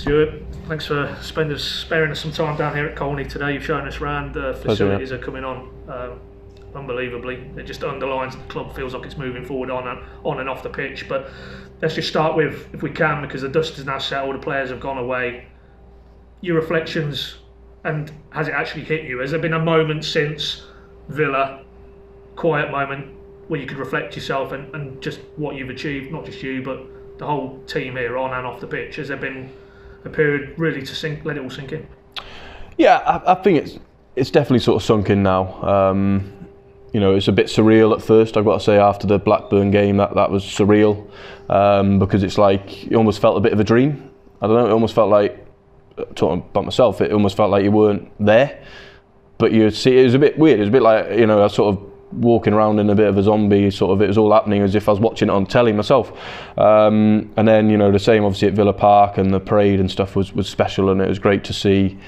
Stuart, thanks for sparing us some time down here at Colney today. You've shown us around. The facilities are coming on unbelievably. It just underlines the club feels like it's moving forward on and off the pitch. But let's just start with, if we can, because the dust is now settled, the players have gone away. Your reflections, and has it actually hit you? Has there been a moment since Villa, quiet moment, where you could reflect yourself and just what you've achieved, not just you, but the whole team here on and off the pitch? Has there been a period really to let it all sink in? Yeah, I think it's definitely sort of sunk in now. It's a bit surreal at first, I've got to say, after the Blackburn game. That was surreal, because it's like, it almost felt a bit of a dream. I don't know, it almost felt like, talking about myself, it almost felt like you weren't there. But you see, it was a bit weird. It was a bit like, I was sort of walking around in a bit of a zombie, sort of, it was all happening as if I was watching it on telly myself. And then, the same obviously at Villa Park, and the parade and stuff was special, and it was great to see,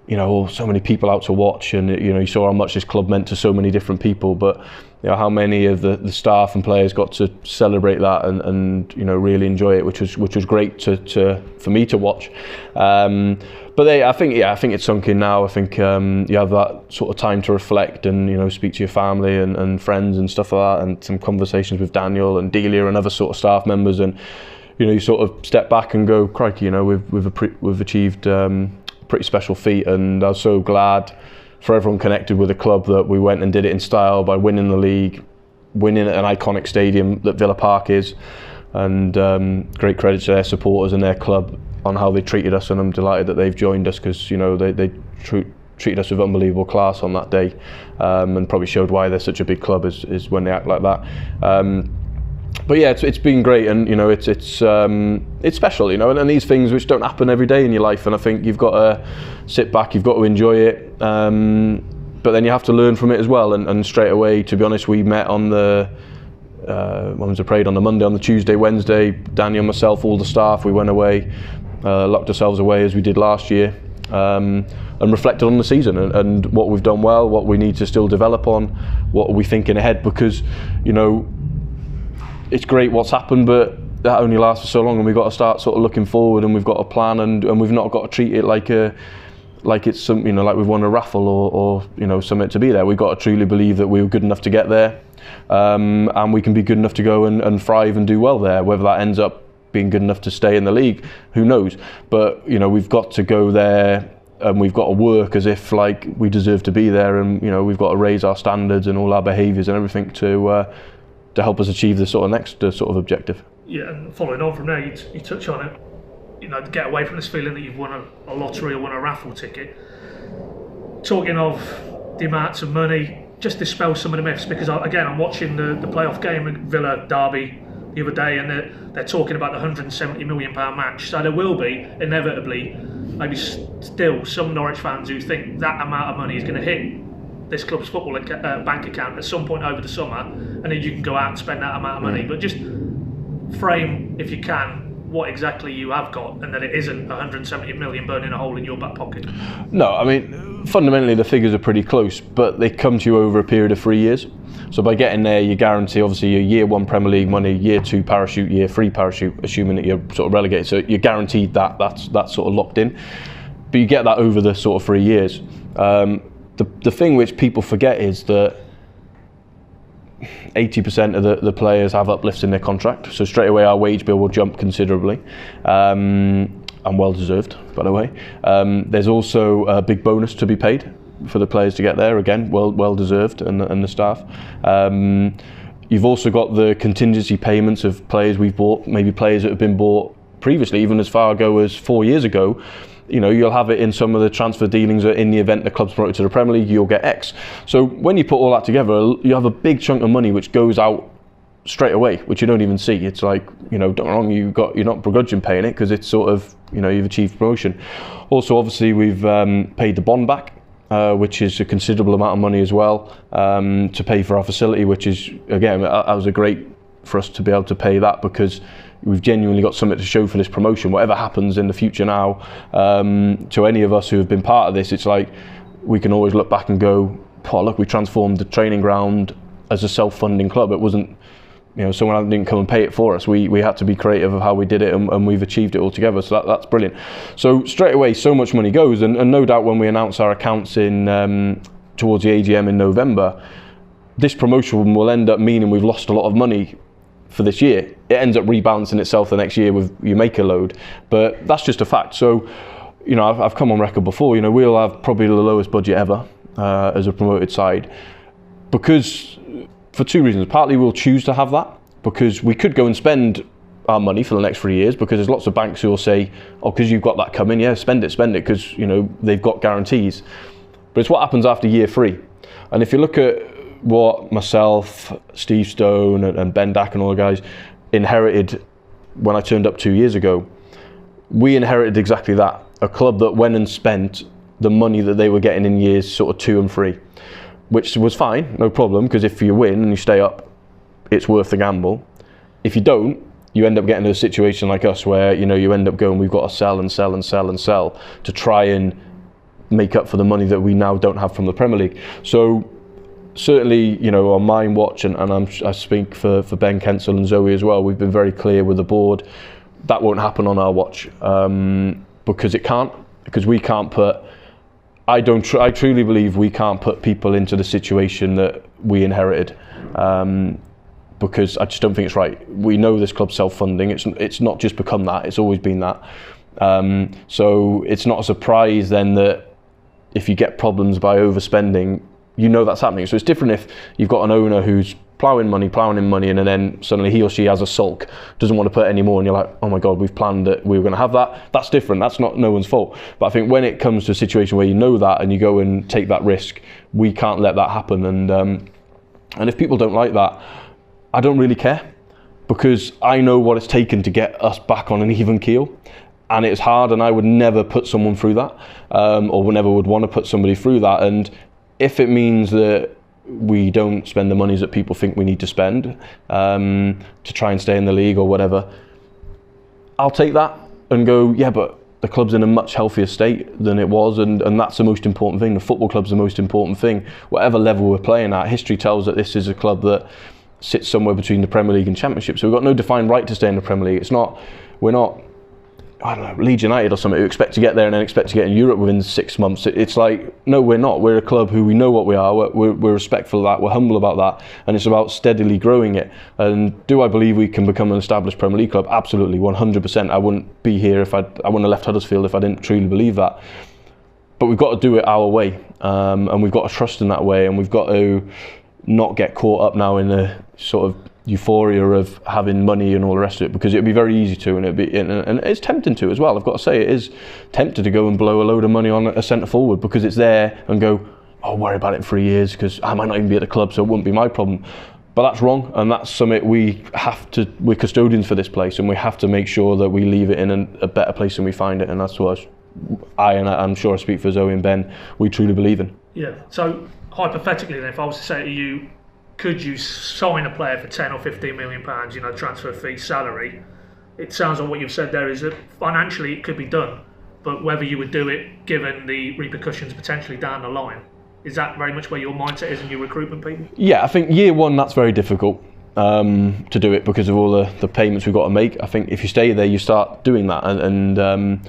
so many people out to watch, and you saw how much this club meant to so many different people, but how many of the staff and players got to celebrate that and really enjoy it, which was great for me to watch. But I think it's sunk in now. I think you have that sort of time to reflect and speak to your family and friends and stuff like that, and some conversations with Daniel and Delia and other sort of staff members, and you sort of step back and go, crikey, we've achieved a pretty special feat, and I was so glad for everyone connected with the club that we went and did it in style by winning the league, winning at an iconic stadium that Villa Park is, and great credit to their supporters and their club on how they treated us, and I'm delighted that they've joined us, because they treated us with unbelievable class on that day, and probably showed why they're such a big club is when they act like that. But yeah, it's been great, and it's special, and these things which don't happen every day in your life, and I think you've got to sit back, you've got to enjoy it, but then you have to learn from it as well. And straight away, to be honest, we met on the when was the parade, on the Monday, on the Tuesday, Wednesday, Daniel, myself, all the staff, we went away, locked ourselves away as we did last year, and reflected on the season and what we've done well, what we need to still develop on, what are we thinking ahead, because it's great what's happened, but that only lasts for so long, and we've got to start sort of looking forward, and we've got a plan, and we've not got to treat it like it's some, like we've won a raffle or something to be there. We've got to truly believe that we were good enough to get there, and we can be good enough to go and thrive and do well there. Whether that ends up being good enough to stay in the league, who knows? But we've got to go there, and we've got to work as if like we deserve to be there, and we've got to raise our standards and all our behaviours and everything to help us achieve the sort of next sort of objective. Yeah, and following on from there, you touch on it, to get away from this feeling that you've won a lottery or won a raffle ticket. Talking of the amounts of money, just dispel some of the myths, because I'm watching the playoff game at Villa Derby the other day, and they're talking about the £170 million match. So there will be, inevitably, maybe still some Norwich fans who think that amount of money is going to hit this club's football bank account at some point over the summer, and then you can go out and spend that amount of money. But just frame, if you can, what exactly you have got, and that it isn't 170 million burning a hole in your back pocket. No, I mean, fundamentally the figures are pretty close, but they come to you over a period of 3 years. So by getting there, you guarantee obviously your year 1 Premier League money, year 2 parachute, year 3 parachute, assuming that you're sort of relegated. So you're guaranteed that's sort of locked in. But you get that over the sort of 3 years. The thing which people forget is that 80% of the players have uplifts in their contract, so straight away our wage bill will jump considerably, and well deserved, by the way. There's also a big bonus to be paid for the players to get there, again, well deserved, and the staff. You've also got the contingency payments of players we've bought, maybe players that have been bought previously, even as far ago as 4 years ago. You'll have it in some of the transfer dealings, or in the event the club's promoted to the Premier League, you'll get X. So when you put all that together, you have a big chunk of money which goes out straight away, which you don't even see. It's like, don't get me wrong, you're not begrudging paying it, because it's sort of, you've achieved promotion. Also, obviously, we've paid the bond back, which is a considerable amount of money as well, to pay for our facility, which is, again, that was a great for us to be able to pay that, because we've genuinely got something to show for this promotion. Whatever happens in the future now, to any of us who have been part of this, it's like we can always look back and go, oh, look, we transformed the training ground as a self-funding club. It wasn't someone didn't come and pay it for us. We had to be creative of how we did it, and we've achieved it all together. So that's brilliant. So straight away, so much money goes, and no doubt when we announce our accounts in towards the AGM in November, this promotion will end up meaning we've lost a lot of money for this year. It ends up rebalancing itself the next year with you make a load, but that's just a fact. So, I've come on record before. We'll have probably the lowest budget ever as a promoted side, because for two reasons. Partly we'll choose to have that because we could go and spend our money for the next 3 years, because there's lots of banks who will say, oh, because you've got that coming, yeah, spend it, because they've got guarantees. But it's what happens after year 3. And if you look at what myself, Steve Stone and Ben Dack and all the guys inherited when I turned up 2 years ago, we inherited exactly that. A club that went and spent the money that they were getting in years sort of 2 and 3, which was fine, no problem, because if you win and you stay up, it's worth the gamble. If you don't, you end up getting to a situation like us where you end up going, we've got to sell and sell and sell and sell to try and make up for the money that we now don't have from the Premier League. So certainly, on my watch, and I speak for Ben Kensel and Zoe as well, we've been very clear with the board that won't happen on our watch, because we can't put. I truly believe we can't put people into the situation that we inherited, because I just don't think it's right. We know this club's self-funding. It's not just become that. It's always been that. So it's not a surprise then that if you get problems by overspending, that's happening. So it's different if you've got an owner who's ploughing in money, and then suddenly he or she has a sulk, doesn't want to put any more, and you're like, oh my God, we've planned that we were going to have that. That's different. That's not no one's fault. But I think when it comes to a situation where that and you go and take that risk, we can't let that happen. And if people don't like that, I don't really care, because I know what it's taken to get us back on an even keel. And it's hard, and I would never put someone through that, or never would want to put somebody through that. And if it means that we don't spend the monies that people think we need to spend to try and stay in the league or whatever, I'll take that and go, yeah, but the club's in a much healthier state than it was, and that's the most important thing. The football club's the most important thing. Whatever level we're playing at, history tells that this is a club that sits somewhere between the Premier League and Championship. So we've got no defined right to stay in the Premier League. We're not, I don't know, Leeds United or something who expect to get there and then expect to get in Europe within 6 months. It's like, no, we're not. We're a club who we know what we are. We're respectful of that. We're humble about that. And it's about steadily growing it. And do I believe we can become an established Premier League club? Absolutely, 100%. I wouldn't be here I wouldn't have left Huddersfield if I didn't truly believe that. But we've got to do it our way. And we've got to trust in that way. And we've got to not get caught up now in the sort of euphoria of having money and all the rest of it, because it'd be very easy to, and it's tempting to as well. I've got to say, it is tempted to go and blow a load of money on a centre forward because it's there, and go, oh, worry about it in 3 years because I might not even be at the club, so it wouldn't be my problem. But that's wrong, and that's something we're custodians for this place, and we have to make sure that we leave it in a better place than we find it, and that's what I'm sure I speak for Zoe and Ben, we truly believe in. Yeah, so hypothetically then, if I was to say to you, could you sign a player for 10 or 15 million pounds, transfer fee, salary? It sounds like what you've said there is that financially it could be done, but whether you would do it given the repercussions potentially down the line, is that very much where your mindset is in your recruitment people? Yeah, I think year one that's very difficult to do it because of all the payments we've got to make. I think if you stay there, you start doing that, and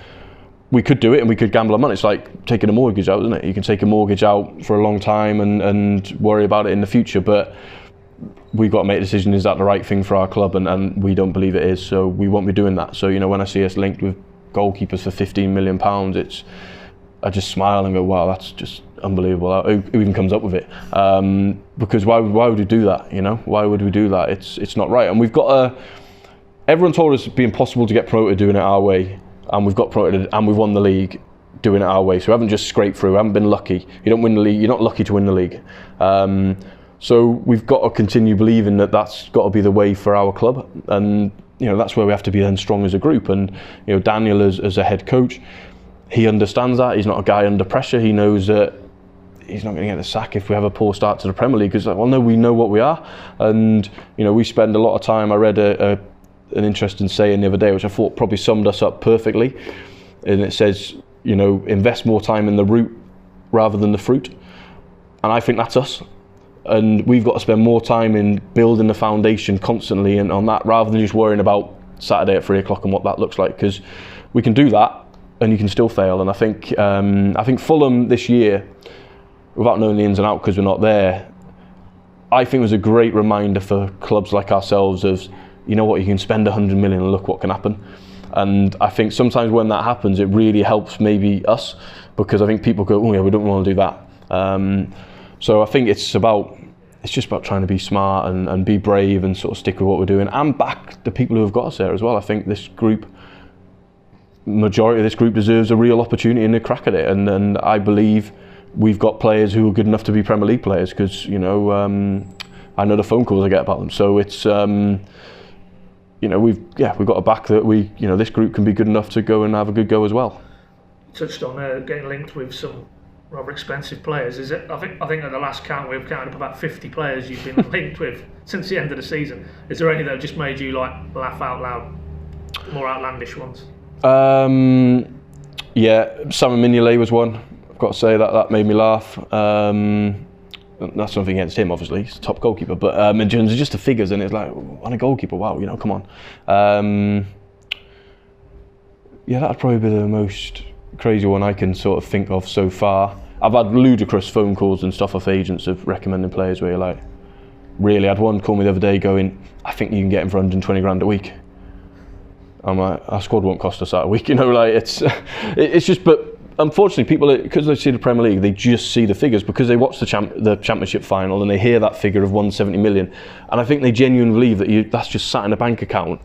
we could do it and we could gamble on money. It's like taking a mortgage out, isn't it? You can take a mortgage out for a long time and worry about it in the future, but we've got to make a decision, is that the right thing for our club? And we don't believe it is, so we won't be doing that. So, when I see us linked with goalkeepers for £15 million, I just smile and go, wow, that's just unbelievable. Who even comes up with it? Because why would we do that, Why would we do that? It's not right. And we've got everyone told us it'd be impossible to get promoted doing it our way. And we've got promoted and we've won the league doing it our way. So we haven't just scraped through, we haven't been lucky. You don't win the league, you're not lucky to win the league. So we've got to continue believing that that's got to be the way for our club. And that's where we have to be then strong as a group. And Daniel as a head coach, he understands that. He's not a guy under pressure. He knows that he's not going to get the sack if we have a poor start to the Premier League. Because well, no, we know what we are. And we spend a lot of time. I read an interesting saying the other day, which I thought probably summed us up perfectly, and it says, invest more time in the root rather than the fruit, and I think that's us. and we've got to spend more time in building the foundation constantly and on that, rather than just worrying about Saturday at 3 o'clock and what that looks like, because we can do that and you can still fail. And I think Fulham this year, without knowing the ins and outs because we're not there, I think was a great reminder for clubs like ourselves of, you know what, you can spend 100 million and look what can happen. And I think sometimes when that happens, it really helps maybe us, because I think people go, oh yeah, we don't want to do that. So I think it's just about trying to be smart and be brave and sort of stick with what we're doing and back the people who have got us there as well. I think this group, majority of this group, deserves a real opportunity and a crack at it. And I believe we've got players who are good enough to be Premier League players, because I know the phone calls I get about them. So it's we've got a back that this group can be good enough to go and have a good go as well. Touched on getting linked with some rather expensive players. Is it? I think at the last count we've counted up about 50 players you've been linked with since the end of the season. Is there any that have just made you laugh out loud? More outlandish ones? Yeah, Simon Mignolet was one. I've got to say that made me laugh. That's something against him, obviously. He's a top goalkeeper, but in terms of just the figures, and it's like, on a goalkeeper, wow, come on. Yeah, that'd probably be the most crazy one I can sort of think of so far. I've had ludicrous phone calls and stuff off agents of recommending players where you're like, really? I had one call me the other day going, I think you can get him for 120 grand a week. I'm like, our squad won't cost us that a week, it's just, but unfortunately people, because they see the Premier League, they just see the figures because they watch the Championship final and they hear that figure of 170 million, and I think they genuinely believe that that's just sat in a bank account,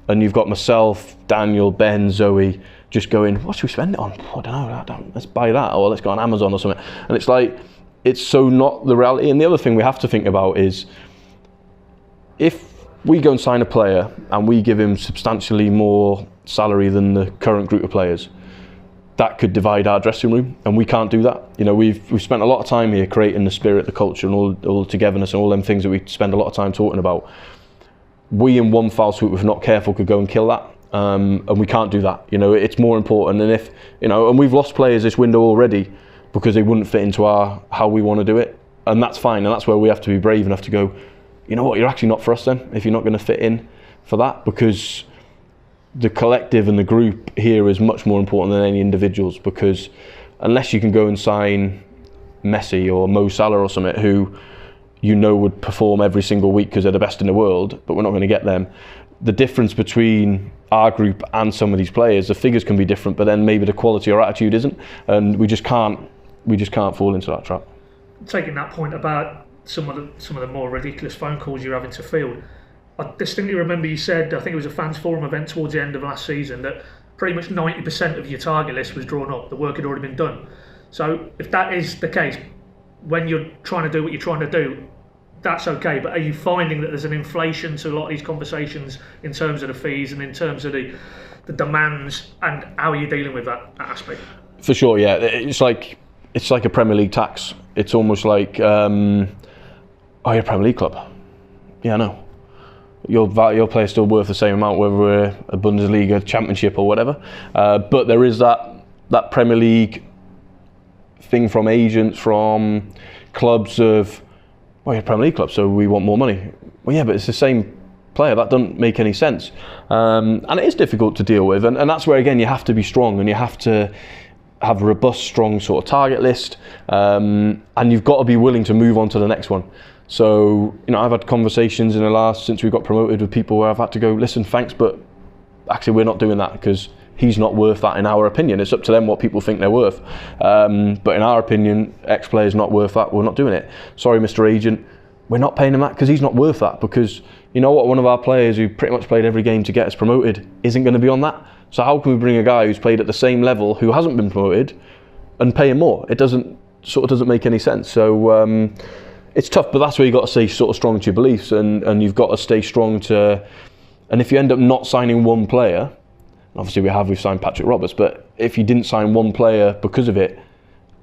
and you've got myself, Daniel, Ben, Zoe just going, what should we spend it on? I don't know, let's buy that, or let's go on Amazon or something. And it's like, it's so not the reality. And the other thing we have to think about is, if we go and sign a player and we give him substantially more salary than the current group of players, that could divide our dressing room, and we can't do that. We've spent a lot of time here creating the spirit, the culture, and all the togetherness and all them things that we spend a lot of time talking about. We, in one foul swoop, if not careful, could go and kill that, and we can't do that. It's more important. And and we've lost players this window already because they wouldn't fit into how we want to do it, and that's fine. And that's where we have to be brave enough to go, you know what, you're actually not for us then, if you're not going to fit in for that, because the collective and the group here is much more important than any individuals. Because unless you can go and sign Messi or Mo Salah or something who would perform every single week because they're the best in the world, but we're not going to get them. The difference between our group and some of these players, the figures can be different, but then maybe the quality or attitude isn't, and we just can't fall into that trap. Taking that point about some of the more ridiculous phone calls you're having to field, I distinctly remember you said, I think it was a fans forum event towards the end of last season, that pretty much 90% of your target list was drawn up. The work had already been done. So if that is the case, when you're trying to do what you're trying to do, that's okay. But are you finding that there's an inflation to a lot of these conversations in terms of the fees and in terms of the demands, and how are you dealing with that aspect? For sure, yeah. It's like a Premier League tax. It's almost like, you're a Premier League club. Yeah, I know. Your player's still worth the same amount whether we're a Bundesliga, Championship or whatever. But there is that Premier League thing from agents, from clubs of, you're a Premier League club, so we want more money. Well, yeah, but it's the same player. That doesn't make any sense. And it is difficult to deal with. And that's where, again, you have to be strong, and you have to have a robust, strong sort of target list. And you've got to be willing to move on to the next one. So, I've had conversations since we got promoted with people where I've had to go, listen, thanks, but actually we're not doing that because he's not worth that in our opinion. It's up to them what people think they're worth. But in our opinion, X player's not worth that, we're not doing it. Sorry, Mr. Agent, we're not paying him that because he's not worth that, because you know what, one of our players who pretty much played every game to get us promoted isn't going to be on that. So how can we bring a guy who's played at the same level who hasn't been promoted and pay him more? It doesn't make any sense. So it's tough, but that's where you've got to stay sort of strong to your beliefs, and you've got to stay strong to, and if you end up not signing one player, obviously we've signed Patrick Roberts, but if you didn't sign one player because of it,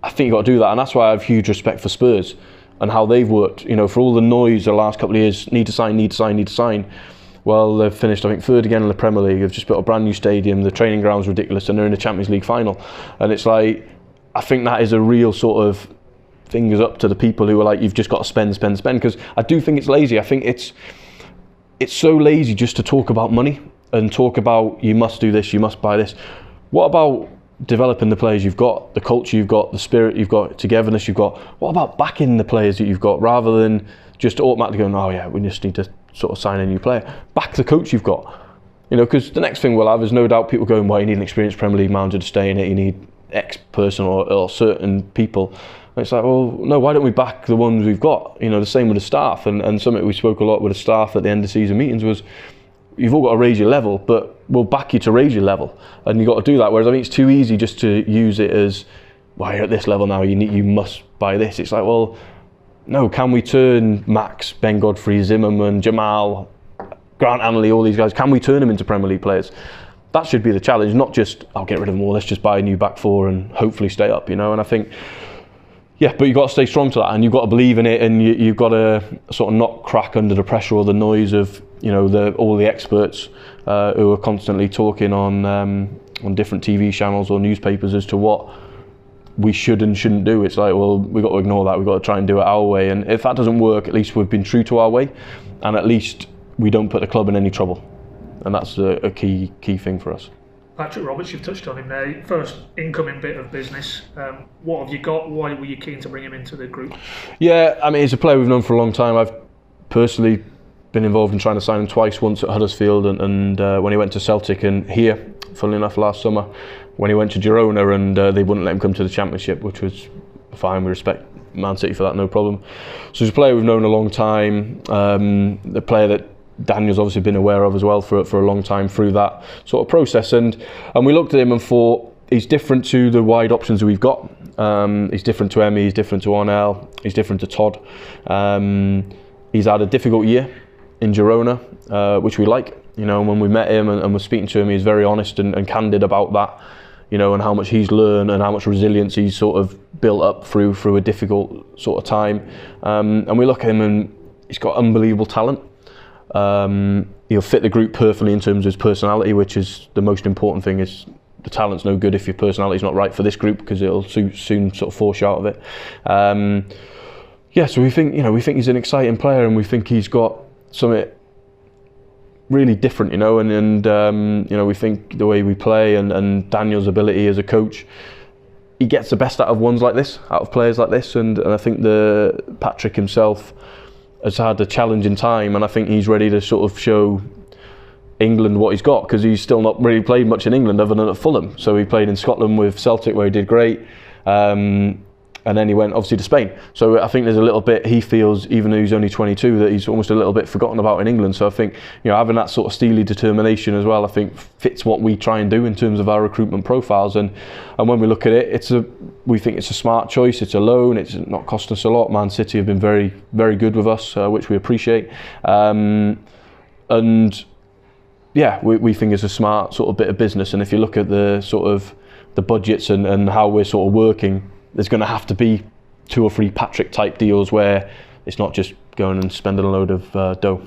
I think you've got to do that. And that's why I have huge respect for Spurs and how they've worked, for all the noise the last couple of years, need to sign. Well, they've finished, I think, third again in the Premier League. They've just built a brand new stadium, the training ground's ridiculous, and they're in the Champions League final. And it's like, I think that is a real sort of fingers up to the people who are like, you've just got to spend, because I do think it's lazy. I think it's so lazy just to talk about money and talk about you must do this, you must buy this. What about developing the players you've got, the culture you've got, the spirit you've got, togetherness you've got? What about backing the players that you've got, rather than just automatically going, oh yeah, we just need to sort of sign a new player? Back the coach you've got. Because the next thing we'll have is no doubt people going, well, you need an experienced Premier League manager to stay in it, you need X person or certain people. And it's like, well, no, why don't we back the ones we've got? The same with the staff. And something we spoke a lot with the staff at the end of season meetings was, you've all got to raise your level, but we'll back you to raise your level. And you've got to do that. Whereas I think it's too easy just to use it as, well, you're at this level now, you must buy this. It's like, well, no, can we turn Max, Ben Godfrey, Zimmerman, Jamal, Grant Hanley, all these guys, can we turn them into Premier League players? That should be the challenge, not just, I'll get rid of them all, let's just buy a new back four and hopefully stay up, And I think, yeah, but you've got to stay strong to that, and you've got to believe in it, and you've got to sort of not crack under the pressure or the noise of, all the experts who are constantly talking on different TV channels or newspapers as to what we should and shouldn't do. It's like, well, we've got to ignore that, we've got to try and do it our way. And if that doesn't work, at least we've been true to our way, and at least we don't put the club in any trouble. And that's a key thing for us. Patrick Roberts, you've touched on him there. First incoming bit of business. What have you got? Why were you keen to bring him into the group? Yeah, I mean, he's a player we've known for a long time. I've personally been involved in trying to sign him twice, once at Huddersfield and when he went to Celtic, and here, funnily enough, last summer, when he went to Girona and they wouldn't let him come to the Championship, which was fine. We respect Man City for that, no problem. So he's a player we've known a long time, the player that Daniel's obviously been aware of as well for a long time through that sort of process, and we looked at him and thought he's different to the wide options we've got. He's different to Emmy, he's different to Arnell, he's different to Todd. He's had a difficult year in Girona, which we like. When we met him and were speaking to him, he's very honest and candid about that, and how much he's learned and how much resilience he's sort of built up through a difficult sort of time. And we look at him and he's got unbelievable talent. He'll fit the group perfectly in terms of his personality, which is the most important thing. Is the talent's no good if your personality's not right for this group, because it'll soon sort of force you out of it. So we think he's an exciting player, and we think he's got something really different, and we think the way we play and Daniel's ability as a coach, he gets the best out of players like this, and I think Patrick himself has had a challenging time, and I think he's ready to sort of show England what he's got, because he's still not really played much in England other than at Fulham. So he played in Scotland with Celtic, where he did great, and then he went obviously to Spain. So I think there's a little bit, he feels, even though he's only 22, that he's almost a little bit forgotten about in England. So I think having that sort of steely determination as well, I think fits what we try and do in terms of our recruitment profiles. And when we look at it, we think it's a smart choice. It's a loan. It's not cost us a lot. Man City have been very, very good with us, which we appreciate. And yeah, we think it's a smart sort of bit of business. And if you look at the sort of the budgets and how we're sort of working, there's going to have to be 2 or 3 Patrick type deals where it's not just going and spending a load of dough.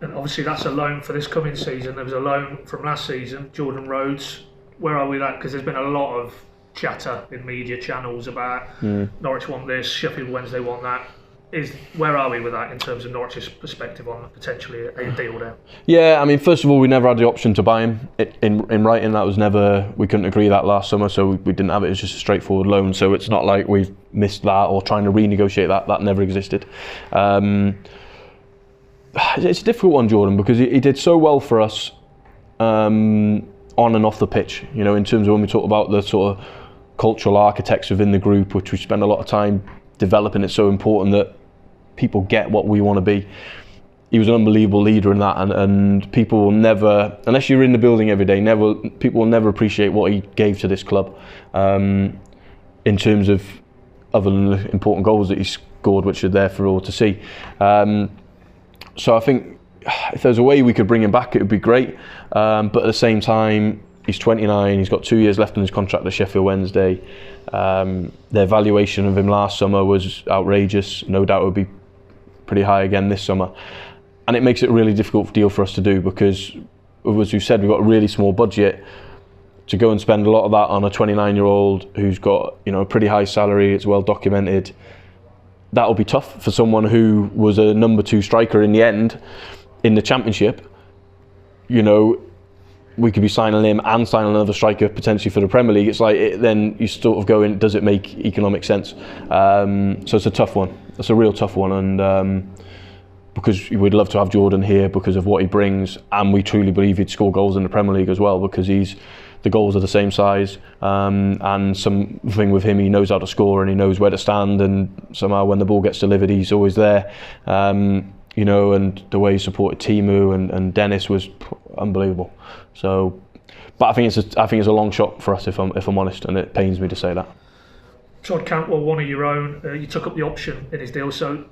And obviously that's a loan for this coming season. There was a loan from last season, Jordan Rhodes. Where are we at? Because there's been a lot of chatter in media channels about Norwich want this, Sheffield Wednesday want that. Where are we with that in terms of Norwich's perspective on potentially a deal there? Yeah, I mean, first of all, we never had the option to buy him in writing. That was never, we couldn't agree that last summer, so we didn't have it. It was just a straightforward loan. So it's not like we've missed that or trying to renegotiate that. That never existed. It's a difficult one, Jordan, because he did so well for us on and off the pitch. In terms of when we talk about the sort of cultural architects within the group, which we spend a lot of time developing. It's so important that people get what we want to be. He was an unbelievable leader in that, and people will never, unless you're in the building every day, people will never appreciate what he gave to this club in terms of other than the important goals that he scored, which are there for all to see. So I think if there's a way we could bring him back, it would be great. But at the same time, he's 29, he's got 2 years left on his contract at Sheffield Wednesday. Their valuation of him last summer was outrageous. No doubt it would be pretty high again this summer. And it makes it a really difficult deal for us to do, because, as you said, we've got a really small budget to go and spend a lot of that on a 29-year-old who's got a pretty high salary. It's well documented. that'll be tough for someone who was a number 2 striker in the end in the Championship. You know, we could be signing him and signing another striker potentially for the Premier League. It's like, then you sort of go in, does it make economic sense? So it's a tough one. It's a real tough one, and because we'd love to have Jordan here because of what he brings, and we truly believe he'd score goals in the Premier League as well, because the goals are the same size, and something with him, he knows how to score and he knows where to stand, and somehow when the ball gets delivered, he's always there. You know, and the way he supported Timu and Dennis was unbelievable. So, but I think it's a long shot for us, if I'm honest, and it pains me to say that. Todd Cantwell, one of your own, you took up the option in his deal, so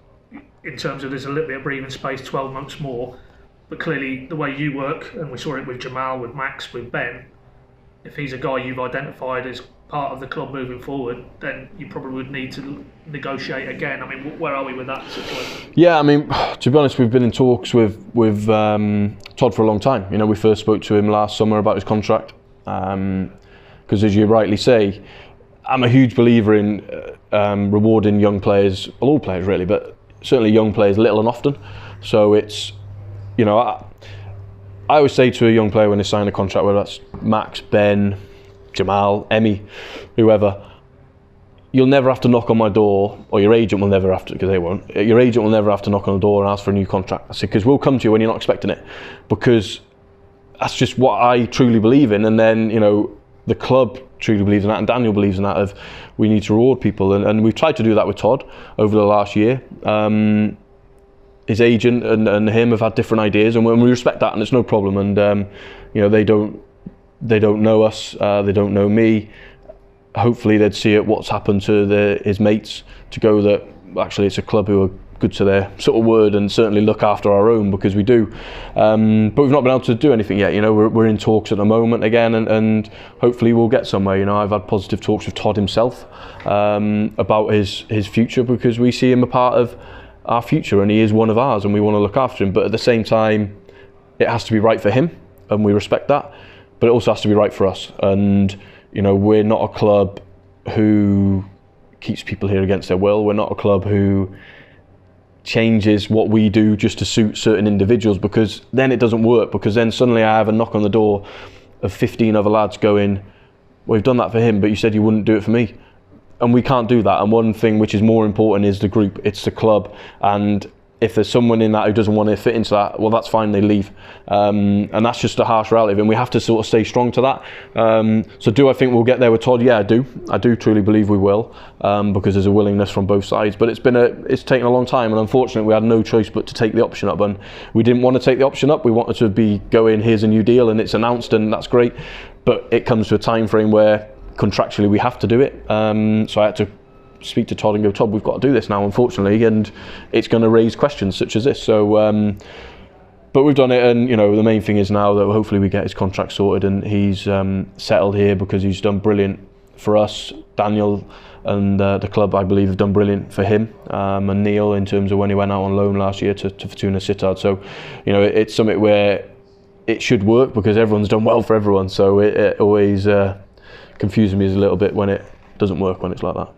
in terms of there's a little bit of breathing space, 12 months more, but clearly the way you work, and we saw it with Jamal, with Max, with Ben, if he's a guy you've identified as part of the club moving forward, then you probably would need to negotiate again. I mean, where are we with that situation? Yeah, I mean, to be honest, we've been in talks with Todd for a long time. You know, we first spoke to him last summer about his contract, because as you rightly say, I'm a huge believer in rewarding young players, well, all players really, but certainly young players little and often. So it's, you know, I always say to a young player when they sign a contract, whether that's Max, Ben, Jamal, Emmy, whoever, you'll never have to knock on my door, or your agent will never have to, because they won't, your agent will never have to knock on the door and ask for a new contract. I said, because we'll come to you when you're not expecting it, because that's just what I truly believe in. And then, you know, the club truly believes in that, and Daniel believes in that, of we need to reward people, and we've tried to do that with Todd over the last year. His agent and him have had different ideas, and we respect that, and it's no problem. And you know, they don't know us, they don't know me. Hopefully they'd see it, what's happened to his mates, to go that actually it's a club who are good to their sort of word, and certainly look after our own, because we do. But we've not been able to do anything yet. You know, we're in talks at the moment again, and hopefully we'll get somewhere. You know, I've had positive talks with Todd himself about his future, because we see him a part of our future, and he is one of ours, and we want to look after him. But at the same time, it has to be right for him, and we respect that, but it also has to be right for us. And you know, we're not a club who keeps people here against their will. We're not a club who changes what we do just to suit certain individuals, because then it doesn't work, because then suddenly I have a knock on the door of 15 other lads going, well, we've done that for him, but you said you wouldn't do it for me. And we can't do that. And one thing which is more important is the group, it's the club. And if there's someone in that who doesn't want to fit into that, well, that's fine, they leave. And that's just a harsh reality, and we have to sort of stay strong to that. So do I think we'll get there with Todd? Yeah, I do. I do truly believe we will, because there's a willingness from both sides. But it's taken a long time, and unfortunately we had no choice but to take the option up. And we didn't want to take the option up. We wanted to go in, here's a new deal, and it's announced, and that's great. But it comes to a time frame where contractually we have to do it. So I had to speak to Todd and go, Todd, we've got to do this now, unfortunately, and it's going to raise questions such as this. So but we've done it, and you know, the main thing is now that hopefully we get his contract sorted, and he's settled here, because he's done brilliant for us. Daniel and the club, I believe, have done brilliant for him, and Neil, in terms of when he went out on loan last year to Fortuna Sittard. So you know, it's something where it should work, because everyone's done well for everyone. So it always confuses me a little bit when it doesn't work, when it's like that.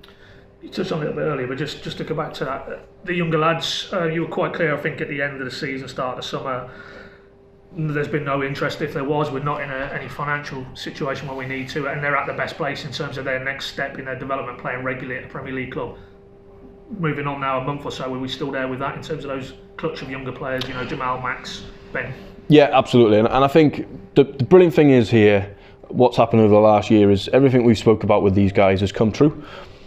You touched on it a bit earlier, but just to go back to that, the younger lads, you were quite clear, I think, at the end of the season, start of the summer, there's been no interest. If there was, we're not in any financial situation where we need to, and they're at the best place in terms of their next step in their development, playing regularly at a Premier League club. Moving on now a month or so, are we still there with that in terms of those clutch of younger players, you know, Jamal, Max, Ben? Yeah, absolutely. And I think the brilliant thing is here, what's happened over the last year is everything we've spoke about with these guys has come true.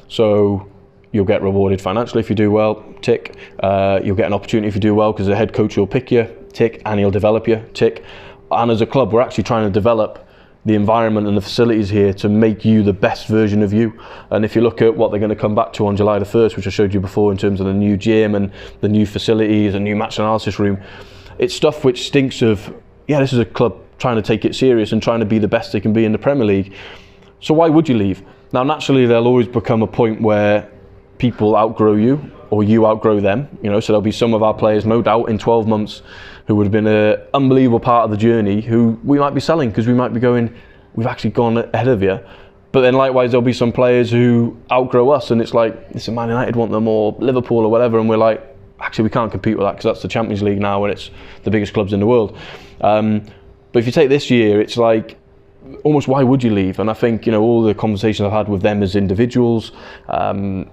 So you'll get rewarded financially if you do well, tick. You'll get an opportunity if you do well, because the head coach will pick you, tick, and he'll develop you, tick. And as a club, we're actually trying to develop the environment and the facilities here to make you the best version of you. And if you look at what they're going to come back to on July the 1st, which I showed you before, in terms of the new gym and the new facilities, a new match analysis room, it's stuff which stinks of, yeah, this is a club trying to take it serious and trying to be the best they can be in the Premier League. So why would you leave? Now, naturally, there'll always become a point where people outgrow you, or you outgrow them. You know, so there'll be some of our players, no doubt, in 12 months, who would have been an unbelievable part of the journey, who we might be selling, because we might be going, we've actually gone ahead of you. But then likewise, there'll be some players who outgrow us, and it's like, listen, Man United want them, or Liverpool or whatever, and we're like, actually we can't compete with that because that's the Champions League now and it's the biggest clubs in the world. But if you take this year, it's like, almost why would you leave? And I think, you know, all the conversations I've had with them as individuals and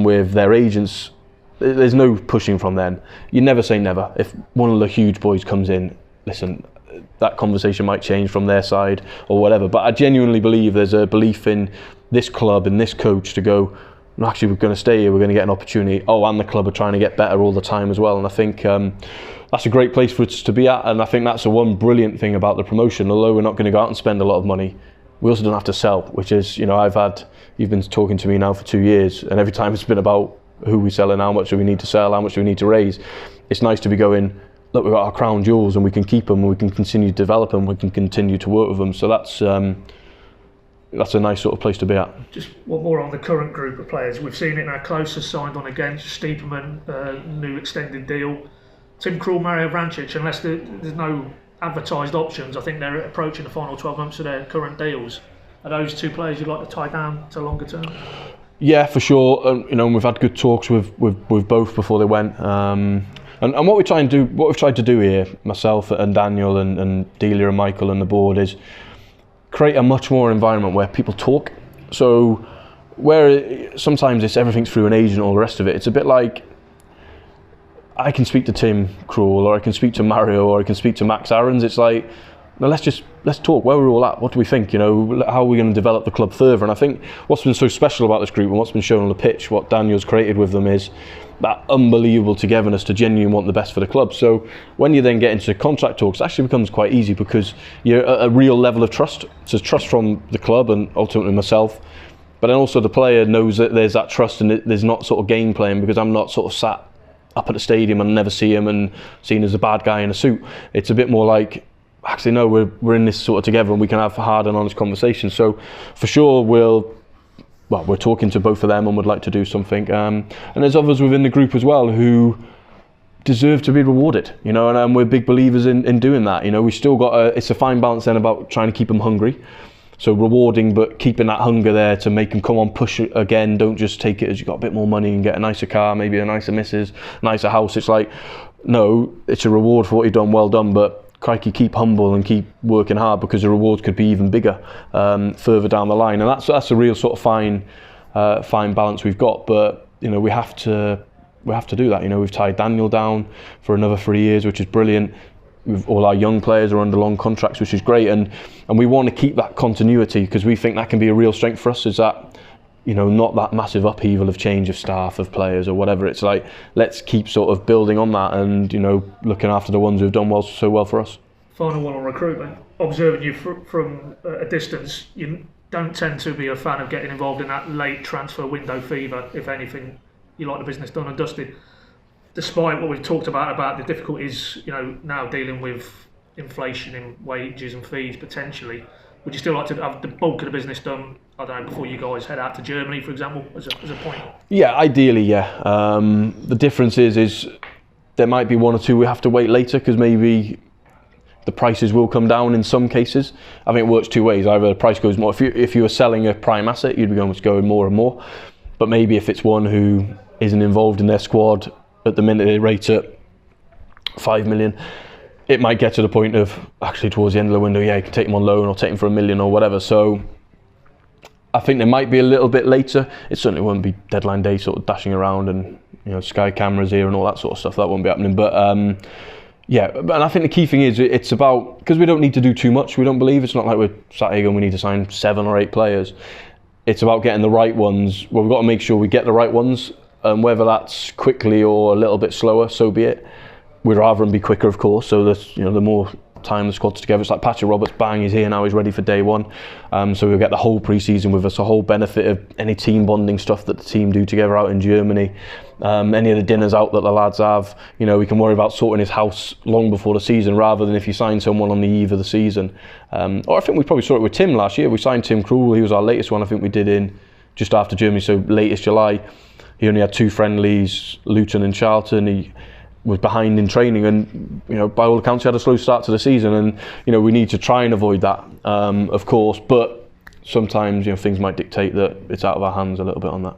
with their agents, there's no pushing from them. You never say never. If one of the huge boys comes in, listen, that conversation might change from their side or whatever. But I genuinely believe there's a belief in this club and this coach to go, no, actually we're going to stay here, we're going to get an opportunity. Oh, and the club are trying to get better all the time as well. And I think that's a great place for us to be at. And I think that's the one brilliant thing about the promotion. Although we're not going to go out and spend a lot of money, we also don't have to sell, which is, you know, you've been talking to me now for 2 years, and every time it's been about who we sell and how much do we need to sell, how much do we need to raise. It's nice to be going, look, we've got our crown jewels and we can keep them and we can continue to develop them, we can continue to work with them. So that's a nice sort of place to be at. Just one more on the current group of players. We've seen it now. Close has signed on against Stiepermann, new extended deal. Tim Krul, Mario Vrancic, unless there's no advertised options, I think they're approaching the final 12 months of their current deals. Are those two players you'd like to tie down to longer term? Yeah, for sure. You know, we've had good talks with both before they went. And what we've tried to do here, myself and Daniel and Delia and Michael and the board, is create a much more environment where people talk. So where sometimes it's everything's through an agent, all the rest of it. It's a bit like, I can speak to Tim Krul, or I can speak to Mario, or I can speak to Max Aarons. It's like, no, let's talk. Where we're all at. What do we think? You know, how are we going to develop the club further? And I think what's been so special about this group and what's been shown on the pitch, what Daniel's created with them, is that unbelievable togetherness to genuinely want the best for the club. So when you then get into contract talks, it actually becomes quite easy because you're at a real level of trust. So trust from the club and ultimately myself, but then also the player knows that there's that trust and there's not sort of game playing, because I'm not sort of sat up at the stadium and never see him and seen as a bad guy in a suit. It's a bit more like, actually no, we're in this sort of together and we can have hard and honest conversations. So for sure we're talking to both of them and would like to do something. And there's others within the group as well who deserve to be rewarded, you know, and we're big believers in doing that. You know, we still got it's a fine balance then about trying to keep them hungry. So rewarding, but keeping that hunger there to make them come on, push it again. Don't just take it as you got a bit more money and get a nicer car, maybe a nicer missus, nicer house. It's like, no, it's a reward for what you've done, well done, but crikey, keep humble and keep working hard, because the rewards could be even bigger further down the line. And that's a real sort of fine balance we've got. But you know, we have to do that. You know, we've tied Daniel down for another 3 years, which is brilliant. All our young players are under long contracts, which is great, and we want to keep that continuity, because we think that can be a real strength for us, is that, you know, not that massive upheaval of change of staff, of players or whatever. It's like, let's keep sort of building on that and, you know, looking after the ones who've done so well for us. Final one on recruitment. Observing you from a distance, you don't tend to be a fan of getting involved in that late transfer window fever. If anything, you like the business done and dusted. Despite what we've talked about the difficulties, you know, now dealing with inflation in wages and fees potentially, would you still like to have the bulk of the business done, I don't know, before you guys head out to Germany, for example, as a point? Yeah, ideally, yeah. The difference is there might be one or two we have to wait later, because maybe the prices will come down in some cases. I think it works two ways. Either the price goes more. If you were selling a prime asset, you'd be going more and more. But maybe if it's one who isn't involved in their squad, at the minute they rate at 5 million, it might get to the point of actually towards the end of the window, yeah, you can take them on loan or take them for $1 million or whatever. So I think there might be a little bit later. It certainly won't be deadline day sort of dashing around and, you know, Sky cameras here and all that sort of stuff. That won't be happening. But yeah, and I think the key thing is it's about, because we don't need to do too much. We don't believe it's not like we're sat here going, we need to sign 7 or 8 players. It's about getting the right ones. Well, we've got to make sure we get the right ones. Whether that's quickly or a little bit slower, so be it. We'd rather them be quicker, of course. So that, you know, the more time the squad's together, it's like Patrick Roberts, bang, he's here now, he's ready for day one. So we'll get the whole pre-season with us, a whole benefit of any team bonding stuff that the team do together out in Germany. Any of the dinners out that the lads have, you know, we can worry about sorting his house long before the season, rather than if you sign someone on the eve of the season. Or I think we probably saw it with Tim last year. We signed Tim Krul. He was our latest one. I think we did in just after Germany, so latest July. He only had 2 friendlies, Luton and Charlton. He was behind in training, and, you know, by all accounts he had a slow start to the season, and, you know, we need to try and avoid that, of course. But sometimes things might dictate that it's out of our hands a little bit on that.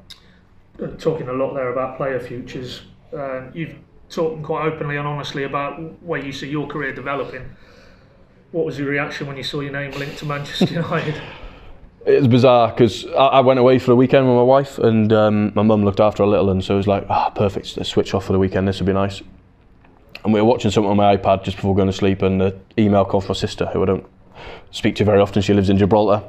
Talking a lot there about player futures, you've talked quite openly and honestly about where you see your career developing. What was your reaction when you saw your name linked to Manchester United? It was bizarre because I went away for the weekend with my wife, and my mum looked after her little, and so it was like, perfect, let's switch off for the weekend, this would be nice. And we were watching something on my iPad just before going to sleep, and an email called from my sister, who I don't speak to very often. She lives in Gibraltar.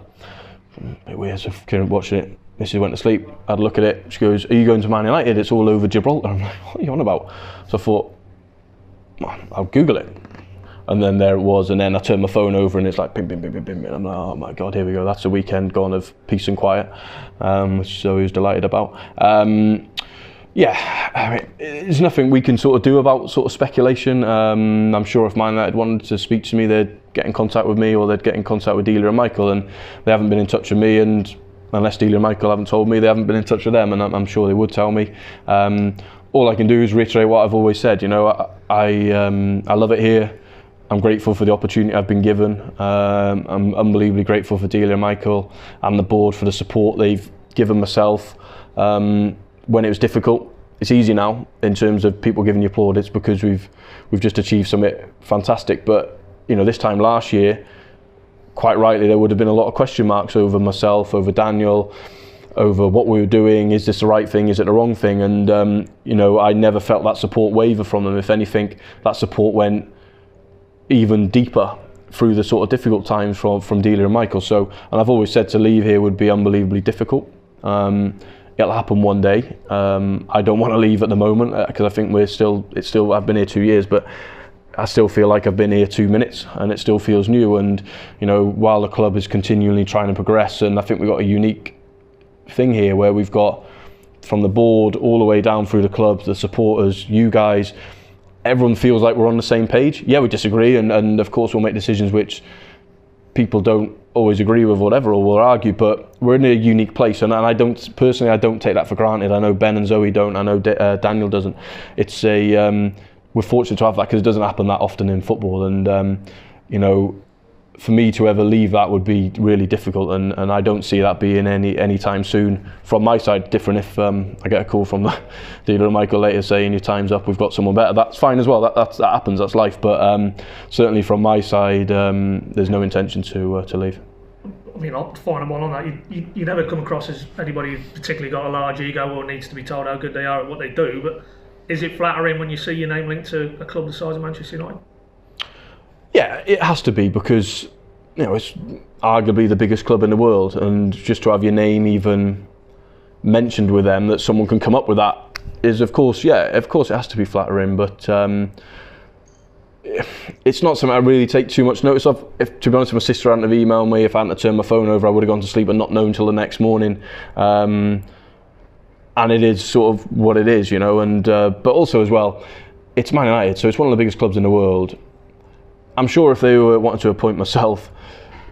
A bit weird, so watching it. Mrs. went to sleep, I had a look at it, she goes, are you going to Man United? It's all over Gibraltar. I'm like, what are you on about? So I thought, I'll Google it. And then there it was, and then I turned my phone over and it's like bim, bim, bim, bim, bim. And I'm like, oh my God, here we go. That's a weekend gone of peace and quiet, which I was delighted about. Yeah, I mean, there's nothing we can sort of do about sort of speculation. I'm sure if Man United wanted to speak to me, they'd get in contact with me, or they'd get in contact with Delia and Michael, and they haven't been in touch with me, and unless Delia and Michael haven't told me, they haven't been in touch with them, and I'm sure they would tell me. All I can do is reiterate what I've always said. I love it here. I'm grateful for the opportunity I've been given. I'm unbelievably grateful for Delia and Michael and the board for the support they've given myself when it was difficult. It's easy now in terms of people giving you plaudits because we've just achieved something fantastic. But this time last year, quite rightly, there would have been a lot of question marks over myself, over Daniel, over what we were doing. Is this the right thing? Is it the wrong thing? And I never felt that support waver from them. If anything, that support went even deeper through the sort of difficult times from Delia and Michael. So, and I've always said to leave here would be unbelievably difficult. It'll happen one day. I don't want to leave at the moment because I think I've been here 2 years, but I still feel like I've been here 2 minutes and it still feels new. And while the club is continually trying to progress, and I think we've got a unique thing here where we've got from the board all the way down through the club, the supporters, you guys, everyone feels like we're on the same page. Yeah, we disagree, and of course we'll make decisions which people don't always agree with, whatever, or will argue, but we're in a unique place, and I don't take that for granted. I know Ben and Zoe don't, I know Daniel doesn't. It's we're fortunate to have that because it doesn't happen that often in football, and for me to ever leave that would be really difficult, and I don't see that being any time soon. From my side, different if I get a call from the Delia and Michael later saying your time's up, we've got someone better. That's fine as well. That happens. That's life. But certainly from my side, there's no intention to leave. I mean, I'll find them all on that. You never come across as anybody who's particularly got a large ego or needs to be told how good they are at what they do. But is it flattering when you see your name linked to a club the size of Manchester United? Yeah, it has to be because it's arguably the biggest club in the world, and just to have your name even mentioned with them, that someone can come up with that is, of course, it has to be flattering. But it's not something I really take too much notice of. If, to be honest, if my sister hadn't have emailed me, if I hadn't have turned my phone over, I would have gone to sleep and not known until the next morning. And it is sort of what it is, and but also as well, it's Man United, so it's one of the biggest clubs in the world. I'm sure if they wanted to appoint myself,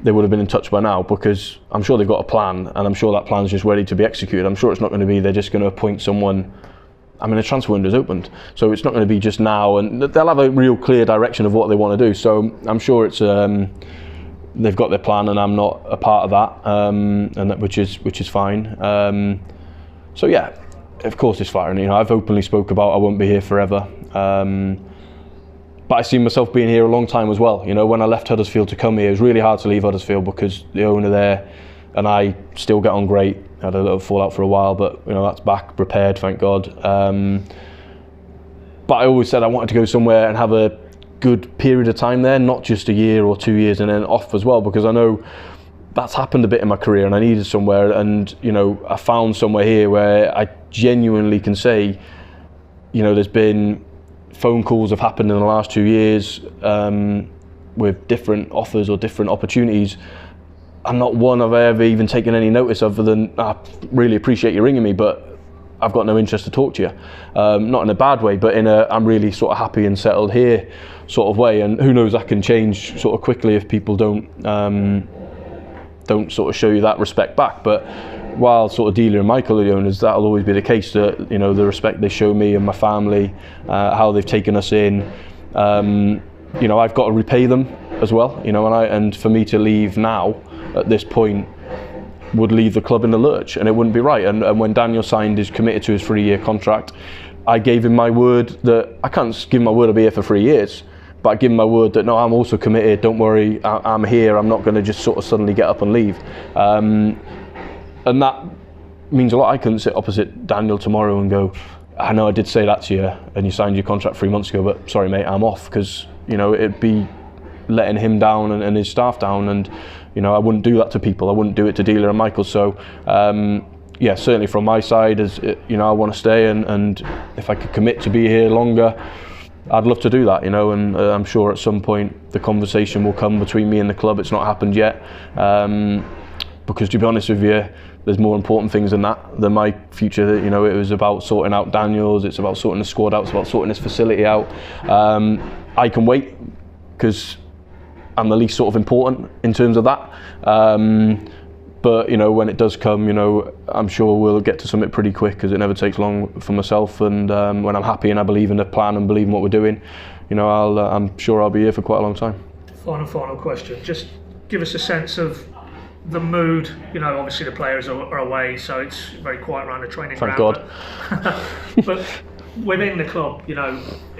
they would have been in touch by now, because I'm sure they've got a plan, and I'm sure that plan's just ready to be executed. I'm sure it's not going to be they're just going to appoint someone. I mean, the transfer window's opened, so it's not going to be just now, and they'll have a real clear direction of what they want to do. So I'm sure it's they've got their plan, and I'm not a part of that, which is fine. So yeah, of course it's flattering. I've openly spoke about I won't be here forever. But I see myself being here a long time as well. When I left Huddersfield to come here, it was really hard to leave Huddersfield because the owner there and I still get on great. I had a little fallout for a while, but that's back, repaired, thank God. But I always said I wanted to go somewhere and have a good period of time there, not just a year or 2 years and then off as well, because I know that's happened a bit in my career and I needed somewhere, and I found somewhere here where I genuinely can say, there's been phone calls have happened in the last 2 years with different offers or different opportunities, and not one have I ever even taken any notice other than I really appreciate you ringing me, but I've got no interest to talk to you. Not in a bad way, but in a I'm really sort of happy and settled here sort of way. And who knows, that can change sort of quickly if people don't sort of show you that respect back. But while sort of Delia and Michael are the owners, that'll always be the case, that the respect they show me and my family, how they've taken us in, I've got to repay them as well, and for me to leave now at this point, would leave the club in the lurch, and it wouldn't be right. And when Daniel signed his committed to his 3-year contract, I gave him my word that I can't give him my word I'll be here for 3 years, but I give him my word that no, I'm also committed. Don't worry, I'm here. I'm not going to just sort of suddenly get up and leave. And that means a lot. I couldn't sit opposite Daniel tomorrow and go, I know I did say that to you, and you signed your contract 3 months ago, but sorry, mate, I'm off, because it'd be letting him down and his staff down, and I wouldn't do that to people. I wouldn't do it to Dealer and Michael. So yeah, certainly from my side, as I want to stay, and if I could commit to be here longer, I'd love to do that, and I'm sure at some point the conversation will come between me and the club. It's not happened yet, because to be honest with you, there's more important things than my future. It was about sorting out Daniels, it's about sorting the squad out, it's about sorting this facility out. I can wait because I'm the least sort of important in terms of that. But when it does come, I'm sure we'll get to something pretty quick, because it never takes long for myself. And when I'm happy and I believe in the plan and believe in what we're doing, I'm sure I'll be here for quite a long time. Final question. Just give us a sense of the mood. Obviously the players are away, so it's very quiet around the training ground. Thank God. But within the club,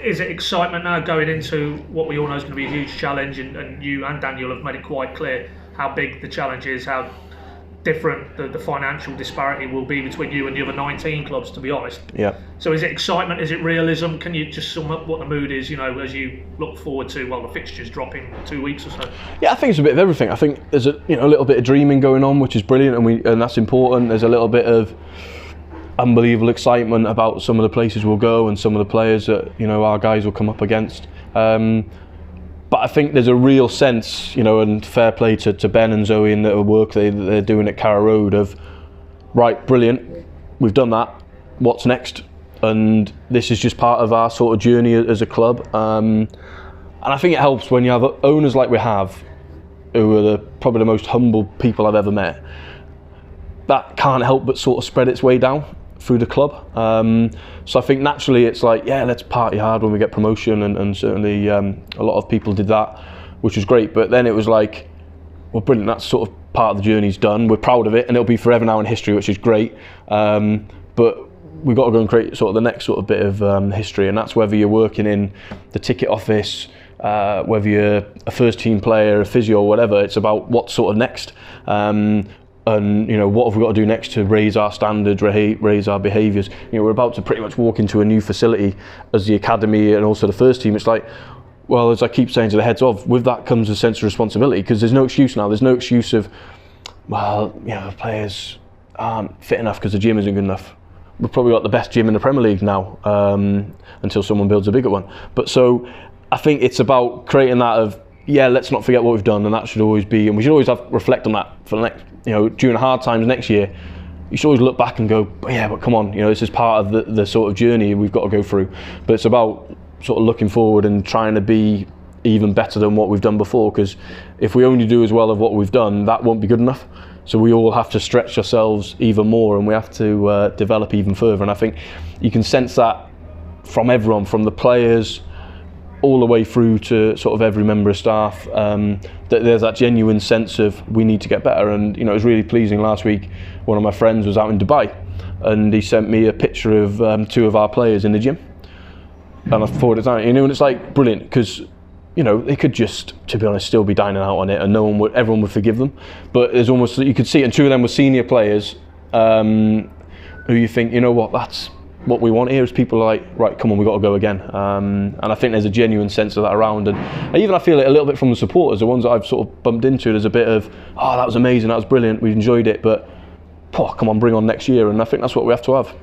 is it excitement now going into what we all know is going to be a huge challenge? And you and Daniel have made it quite clear how big the challenge is, how different the financial disparity will be between you and the other 19 clubs, to be honest. Yeah. So is it excitement? Is it realism? Can you just sum up what the mood is, as you look forward to, the fixtures drop in 2 weeks or so? Yeah, I think it's a bit of everything. I think there's a little bit of dreaming going on, which is brilliant, and that's important. There's a little bit of unbelievable excitement about some of the places we'll go and some of the players that our guys will come up against. But I think there's a real sense, and fair play to Ben and Zoe and the work they're doing at Carrow Road of, right, brilliant, we've done that, what's next? And this is just part of our sort of journey as a club. And I think it helps when you have owners like we have, who are probably the most humble people I've ever met. That can't help but sort of spread its way down through the club. So I think naturally it's like, yeah, let's party hard when we get promotion, and certainly a lot of people did that, which was great. But then it was like, well, brilliant, that's sort of part of the journey's done, we're proud of it, and it'll be forever now in history, which is great. But we've got to go and create sort of the next sort of bit of history, and that's whether you're working in the ticket office, whether you're a first team player, a physio, or whatever. It's about what's sort of next. And what have we got to do next to raise our standards, raise our behaviours. We're about to pretty much walk into a new facility as the academy and also the first team. It's like, well, as I keep saying to the heads of, with that comes a sense of responsibility, because there's no excuse now. There's no excuse of, well, players aren't fit enough because the gym isn't good enough. We've probably got the best gym in the Premier League now, until someone builds a bigger one. But so I think it's about creating that of, yeah, let's not forget what we've done, and that should always be, and we should always reflect on that for the next, during hard times next year. You should always look back and go, yeah, but come on, this is part of the sort of journey we've got to go through. But it's about sort of looking forward and trying to be even better than what we've done before, because if we only do as well as what we've done, that won't be good enough. So we all have to stretch ourselves even more, and we have to develop even further. And I think you can sense that from everyone, from the players all the way through to sort of every member of staff, that there's that genuine sense of we need to get better. And it was really pleasing last week. One of my friends was out in Dubai, and he sent me a picture of 2 of our players in the gym, and I forwarded it down. And it's like brilliant, because they could just, to be honest, still be dining out on it, and everyone would forgive them. But there's almost, you could see it, and 2 of them were senior players, who you think, that's what we want here, is people like, right, come on, we've got to go again. And I think there's a genuine sense of that around. And even I feel it a little bit from the supporters, the ones that I've sort of bumped into. There's a bit of, oh, that was amazing, that was brilliant, we enjoyed it, but come on, bring on next year. And I think that's what we have to have.